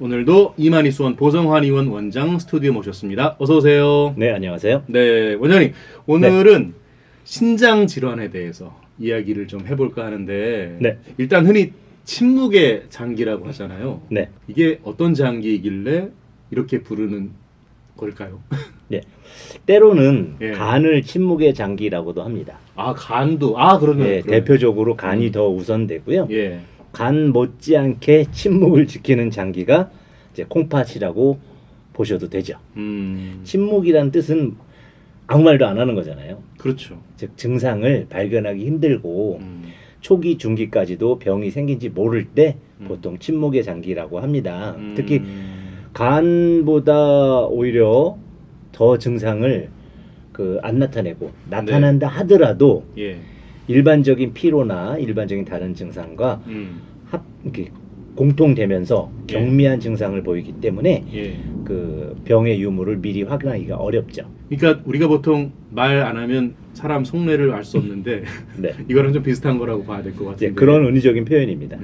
오늘도 이만희 수원 보성환의원 원장 스튜디오 모셨습니다. 어서 오세요. 네, 안녕하세요. 네, 원장님. 오늘은 신장 질환에 대해서 이야기를 좀 해볼까 하는데 네. 일단 흔히 침묵의 장기라고 하잖아요. 네. 이게 어떤 장기이길래 이렇게 부르는 걸까요? 네. 때로는 예. 간을 침묵의 장기라고도 합니다. 아, 간도. 그러면 예, 대표적으로 간이 더 우선되고요. 예. 간 못지않게 침묵을 지키는 장기가 이제 콩팥이라고 보셔도 되죠. 침묵이란 뜻은 아무 말도 안 하는 거잖아요. 그렇죠. 즉 증상을 발견하기 힘들고 초기 중기까지도 병이 생긴지 모를 때 보통 침묵의 장기라고 합니다. 특히 간보다 오히려 더 증상을 안 나타내고 나타난다 하더라도 예. 일반적인 피로나 일반적인 다른 증상과 이렇게 공통되면서 예. 경미한 증상을 보이기 때문에 예. 그 병의 유무를 미리 확인하기가 어렵죠. 그러니까 우리가 보통 말 안 하면 사람 속내를 알 수 없는데 네. 이거랑 좀 비슷한 거라고 봐야 될 것 같은데. 네, 그런 은유적인 표현입니다.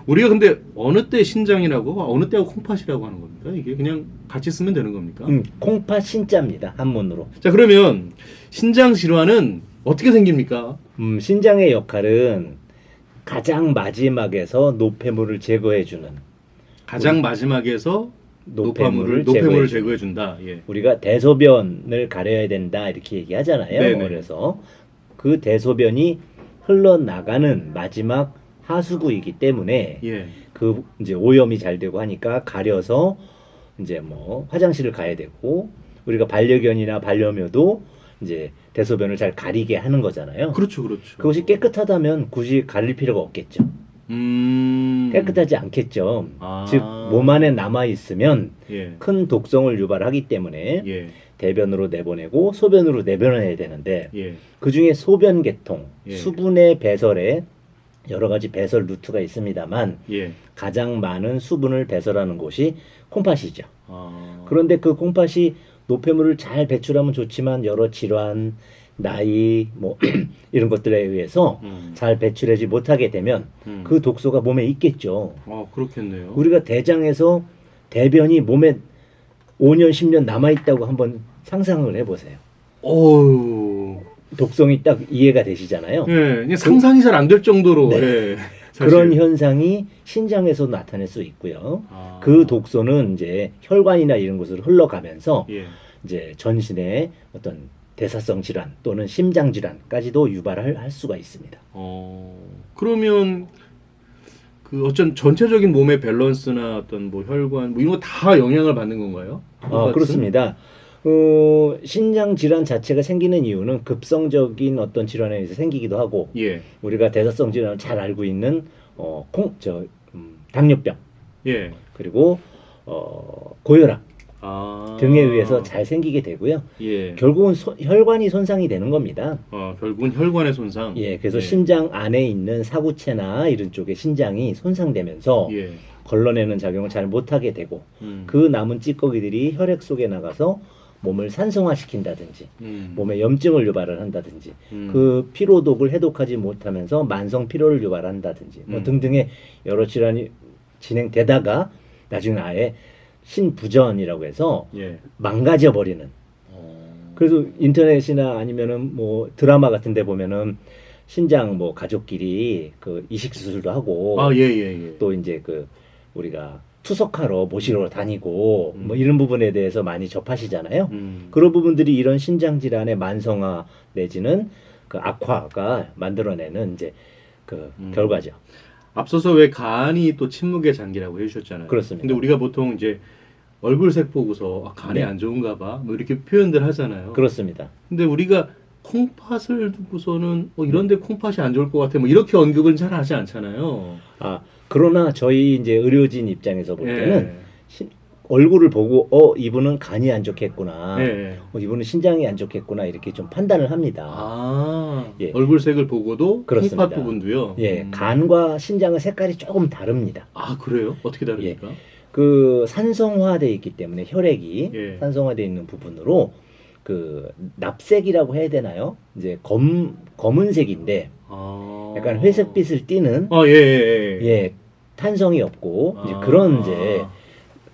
우리가 근데 어느 때 신장이라고 어느 때하고 콩팥이라고 하는 겁니까? 이게 그냥 같이 쓰면 되는 겁니까? 콩팥 신자입니다. 한문으로. 자, 그러면 신장 질환은 어떻게 생깁니까? 신장의 역할은 가장 마지막에서 노폐물을 제거해주는 가장 마지막에서 노폐물을 제거해 준다. 예. 우리가 대소변을 가려야 된다 이렇게 얘기하잖아요. 네네. 그래서 그 대소변이 흘러나가는 마지막 하수구이기 때문에 예. 그 이제 오염이 잘 되고 하니까 가려서 이제 뭐 화장실을 가야 되고 우리가 반려견이나 반려묘도 이제 대소변을 잘 가리게 하는 거잖아요. 그렇죠, 그렇죠. 그것이 깨끗하다면 굳이 가릴 필요가 없겠죠. 깨끗하지 않겠죠. 즉 몸 안에 남아 있으면 예. 큰 독성을 유발하기 때문에 예. 대변으로 내보내고 소변으로 내보내야 되는데 예. 그 중에 소변 계통, 예. 수분의 배설에 여러 가지 배설 루트가 있습니다만 예. 가장 많은 수분을 배설하는 곳이 콩팥이죠. 아. 그런데 그 콩팥이 노폐물을 잘 배출하면 좋지만 여러 질환, 나이 뭐 이런 것들에 의해서 잘 배출하지 못하게 되면 그 독소가 몸에 있겠죠. 그렇겠네요. 우리가 대장에서 대변이 몸에 5년, 10년 남아있다고 한번 상상을 해보세요. 어우. 독성이 딱 이해가 되시잖아요. 예, 그냥 상상이 잘 안 될 정도로. 네. 예, 그런 현상이 신장에서 나타낼 수 있고요. 그 독소는 이제 혈관이나 이런 곳으로 흘러가면서 예. 이제 전신의 어떤 대사성 질환 또는 심장 질환까지도 유발할 수가 있습니다. 그러면 그 어쩐 전체적인 몸의 밸런스나 어떤 뭐 혈관 뭐 이런 거 다 영향을 받는 건가요? 그렇습니다. 신장 질환 자체가 생기는 이유는 급성적인 어떤 질환에 의해서 생기기도 하고, 예. 우리가 대사성 질환을 잘 알고 있는 당뇨병, 예. 그리고 고혈압 등에 의해서 잘 생기게 되고요. 예. 결국은 혈관이 손상이 되는 겁니다. 결국은 혈관의 손상. 예, 그래서 신장 안에 있는 사구체나 이런 쪽에 신장이 손상되면서 예. 걸러내는 작용을 잘 못하게 되고, 그 남은 찌꺼기들이 혈액 속에 나가서 몸을 산성화시킨다든지 몸에 염증을 유발을 한다든지 그 피로독을 해독하지 못하면서 만성 피로를 유발한다든지 뭐 등등의 여러 질환이 진행되다가 나중에 아예 신부전이라고 해서 예. 망가져 버리는. 그래서 인터넷이나 아니면은 뭐 드라마 같은 데 보면은 신장 뭐 가족끼리 그 이식 수술도 하고 예. 또 이제 우리가 투석하러 모시러 다니고 뭐 이런 부분에 대해서 많이 접하시잖아요. 그런 부분들이 이런 신장 질환의 만성화 내지는 그 악화가 만들어내는 이제 결과죠. 앞서서 왜 간이 또 침묵의 장기라고 해주셨잖아요. 그렇습니다. 근데 우리가 보통 이제 얼굴색 보고서 간이 안 좋은가 봐 뭐 이렇게 표현들 하잖아요. 그렇습니다. 근데 우리가 콩팥을 두고서는 이런데 콩팥이 안 좋을 것 같아 뭐 이렇게 언급은 잘 하지 않잖아요. 그러나 저희 이제 의료진 입장에서 볼 때는 예. 얼굴을 보고 이분은 간이 안 좋겠구나. 예. 이분은 신장이 안 좋겠구나 이렇게 좀 판단을 합니다. 예. 얼굴색을 보고도 그렇습니다. 콩팥 부분도요. 예, 간과 신장의 색깔이 조금 다릅니다. 그래요? 어떻게 다릅니까? 산성화되어 있기 때문에 혈액이 산성화되어 있는 부분으로 납색이라고 해야 되나요? 이제 검은색인데 약간 회색빛을 띠는 예. 탄성이 없고 이제 그런 이제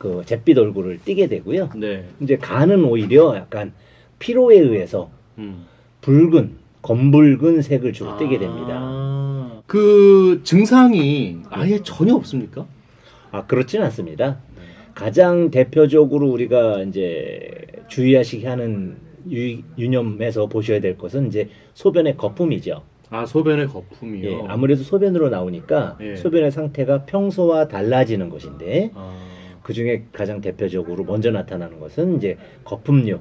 그 잿빛 얼굴을 띠게 되고요. 네. 이제 간은 오히려 약간 피로에 의해서 음. 붉은 검붉은 색을 주로 띠게 됩니다. 그 증상이 아예 전혀 없습니까? 아, 그렇진 않습니다. 가장 대표적으로 우리가 이제 주의하시게 하는 유념에서 보셔야 될 것은 이제 소변의 거품이죠. 아, 소변의 거품이요. 예, 아무래도 소변으로 나오니까 예. 소변의 상태가 평소와 달라지는 것인데 아, 그 중에 가장 대표적으로 먼저 나타나는 것은 이제 거품류.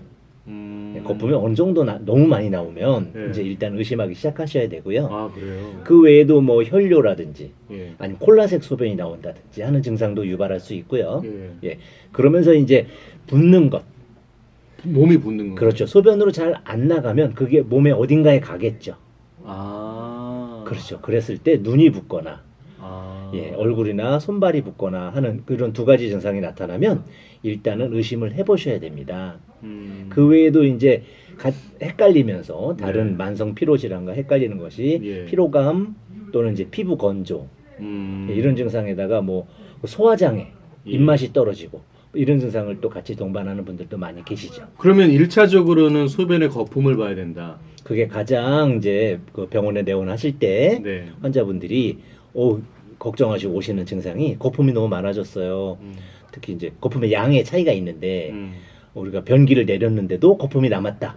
거품이 어느 정도 너무 많이 나오면 예. 이제 일단 의심하기 시작하셔야 되고요. 아, 그래요. 그 외에도 뭐 혈뇨라든지 예. 아니면 콜라색 소변이 나온다든지 하는 증상도 유발할 수 있고요. 예. 예. 그러면서 이제 붓는 것. 몸이 붓는 거. 그렇죠. 소변으로 잘 안 나가면 그게 몸에 어딘가에 가겠죠. 아. 그렇죠. 그랬을 때 눈이 붓거나 아. 예, 얼굴이나 손발이 붓거나 하는 그런 두 가지 증상이 나타나면 일단은 의심을 해보셔야 됩니다. 그 외에도 이제 헷갈리면서 다른 네. 만성 피로 질환과 헷갈리는 것이 예. 피로감 또는 이제 피부 건조 예, 이런 증상에다가 뭐 소화장애, 예. 입맛이 떨어지고 이런 증상을 또 같이 동반하는 분들도 많이 계시죠. 그러면 1차적으로는 소변의 거품을 봐야 된다. 그게 가장 이제 그 병원에 내원하실 때 네. 환자분들이 걱정하시고 오시는 증상이 거품이 너무 많아졌어요. 특히 이제 거품의 양의 차이가 있는데 우리가 변기를 내렸는데도 거품이 남았다.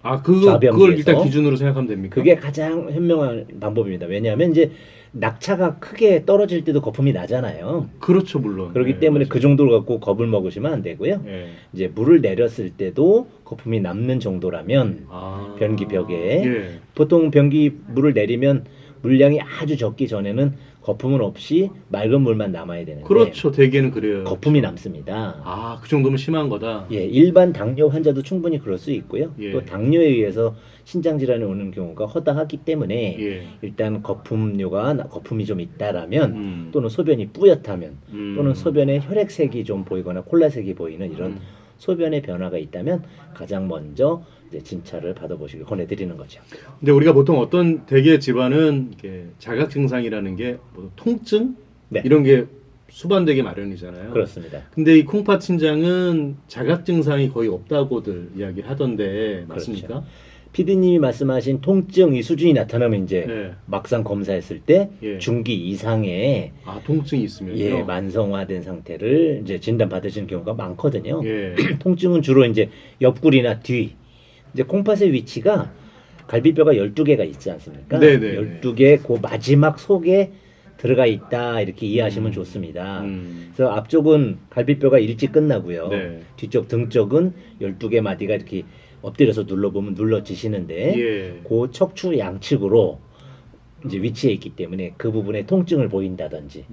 아, 그걸 좌변기에서. 일단 기준으로 생각하면 됩니까? 그게 가장 현명한 방법입니다. 왜냐하면 이제 낙차가 크게 떨어질 때도 거품이 나잖아요. 그렇죠, 물론. 그렇기 네, 때문에 맞아요. 그 정도를 갖고 겁을 먹으시면 안 되고요. 예. 이제 물을 내렸을 때도 거품이 남는 정도라면 아. 변기 벽에 예. 보통 변기 물을 내리면 물량이 아주 적기 전에는 거품은 없이 맑은 물만 남아야 되는데 그렇죠. 대개는 그래요. 거품이 남습니다. 아, 그 정도면 심한 거다. 예, 일반 당뇨 환자도 충분히 그럴 수 있고요. 예. 또 당뇨에 의해서 신장 질환이 오는 경우가 허다하기 때문에 예. 일단 거품이 좀 있다라면 또 또는 소변이 뿌옇다면 또는 소변에 혈액색이 좀 보이거나 콜라색이 보이는 이런 소변의 변화가 있다면 가장 먼저 이제 진찰을 받아보시길 권해드리는 거죠. 근데 우리가 보통 어떤 대개 질환은 이렇게 자각 증상이라는 게 뭐 통증 네. 이런 게 수반되기 마련이잖아요. 그렇습니다. 근데 이 콩팥 팀장은 자각 증상이 거의 없다고들 이야기하던데 맞습니까? 그렇죠. 피디님이 말씀하신 통증이 수준이 나타나면 이제 네. 막상 검사했을 때 예. 중기 이상의 아, 통증이 있으면요. 예, 만성화된 상태를 이제 진단 받으시는 경우가 많거든요. 예. 통증은 주로 이제 옆구리나 뒤. 이제 콩팥의 위치가 갈비뼈가 12개가 있지 않습니까? 네네. 12개 그 마지막 속에 들어가 있다 이렇게 이해하시면 좋습니다. 그래서 앞쪽은 갈비뼈가 일찍 끝나고요. 네. 뒤쪽 등 쪽은 12개 마디가 이렇게 엎드려서 눌러보면 눌러지시는데 예. 그 척추 양측으로 이제 위치해 있기 때문에 그 부분에 통증을 보인다든지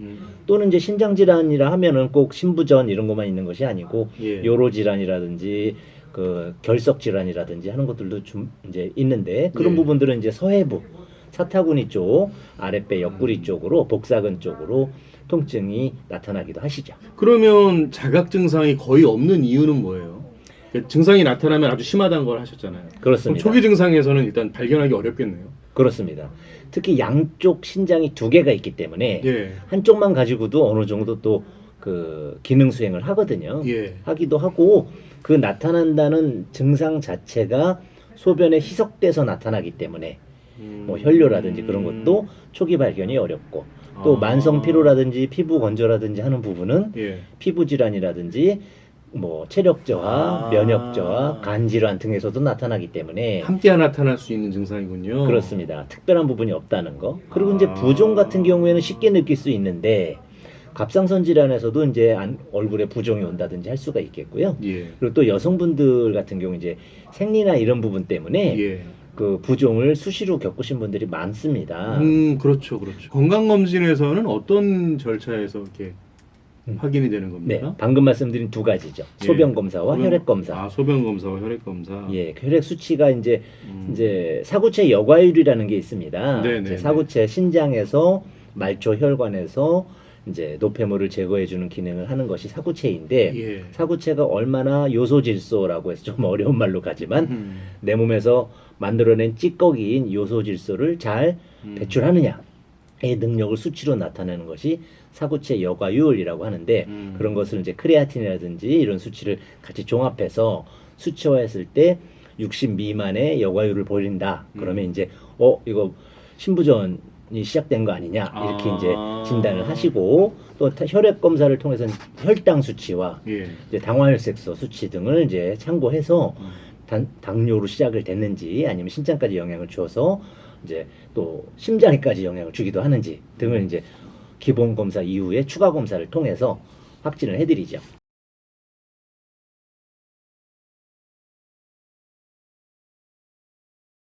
또는 이제 신장 질환이라 하면은 꼭 신부전 이런 것만 있는 것이 아니고 예. 요로 질환이라든지 그 결석 질환이라든지 하는 것들도 좀 이제 있는데 그런 예. 부분들은 이제 서해부 사타구니 쪽 아랫배 옆구리 쪽으로 복사근 쪽으로 통증이 나타나기도 하시죠. 그러면 자각 증상이 거의 없는 이유는 뭐예요? 그러니까 증상이 나타나면 아주 심하다는 걸 하셨잖아요. 그럼 그렇습니다. 초기 증상에서는 일단 발견하기 어렵겠네요. 그렇습니다. 특히 양쪽 신장이 두 개가 있기 때문에 예. 한쪽만 가지고도 어느 정도 또 그 기능 수행을 하거든요. 예. 하기도 하고 그 나타난다는 증상 자체가 소변에 희석돼서 나타나기 때문에 뭐 혈뇨라든지 그런 것도 초기 발견이 어렵고 또 아. 만성 피로라든지 피부 건조라든지 하는 부분은 예. 피부 질환이라든지 뭐 체력 저하, 아. 면역 저하, 간 질환 등에서도 나타나기 때문에 함께 나타날 수 있는 증상이군요. 그렇습니다. 특별한 부분이 없다는 거. 그리고 아. 이제 부종 같은 경우에는 쉽게 느낄 수 있는데 갑상선 질환에서도 이제 얼굴에 부종이 온다든지 할 수가 있겠고요. 예. 그리고 또 여성분들 같은 경우 이제 생리나 이런 부분 때문에 예. 그 부종을 수시로 겪으신 분들이 많습니다. 그렇죠, 그렇죠. 건강검진에서는 어떤 절차에서 이렇게 확인이 되는 네, 겁니까? 방금 말씀드린 두 가지죠. 소변 검사와 혈액 검사. 아, 소변 검사와 혈액 검사. 예, 혈액 수치가 이제 사구체 여과율이라는 게 있습니다. 네네. 이제 사구체 신장에서 말초 혈관에서 이제 노폐물을 제거해주는 기능을 하는 것이 사구체인데 예. 사구체가 얼마나 요소질소라고 해서 좀 어려운 말로 가지만 내 몸에서 만들어낸 찌꺼기인 요소질소를 잘 배출하느냐 능력을 수치로 나타내는 것이 사구체 여과율이라고 하는데 그런 것을 이제 크레아틴이라든지 이런 수치를 같이 종합해서 수치화했을 때 60 미만의 여과율을 보인다. 그러면 이제 이거 신부전이 시작된 거 아니냐 이렇게 이제 진단을 하시고 또 혈액 검사를 통해서 혈당 수치와 예. 이제 당화혈색소 수치 등을 이제 참고해서 당뇨로 시작을 됐는지 아니면 신장까지 영향을 주어서 이제 또 심장에까지 영향을 주기도 하는지 등을 이제 기본 검사 이후에 추가 검사를 통해서 확진을 해드리죠.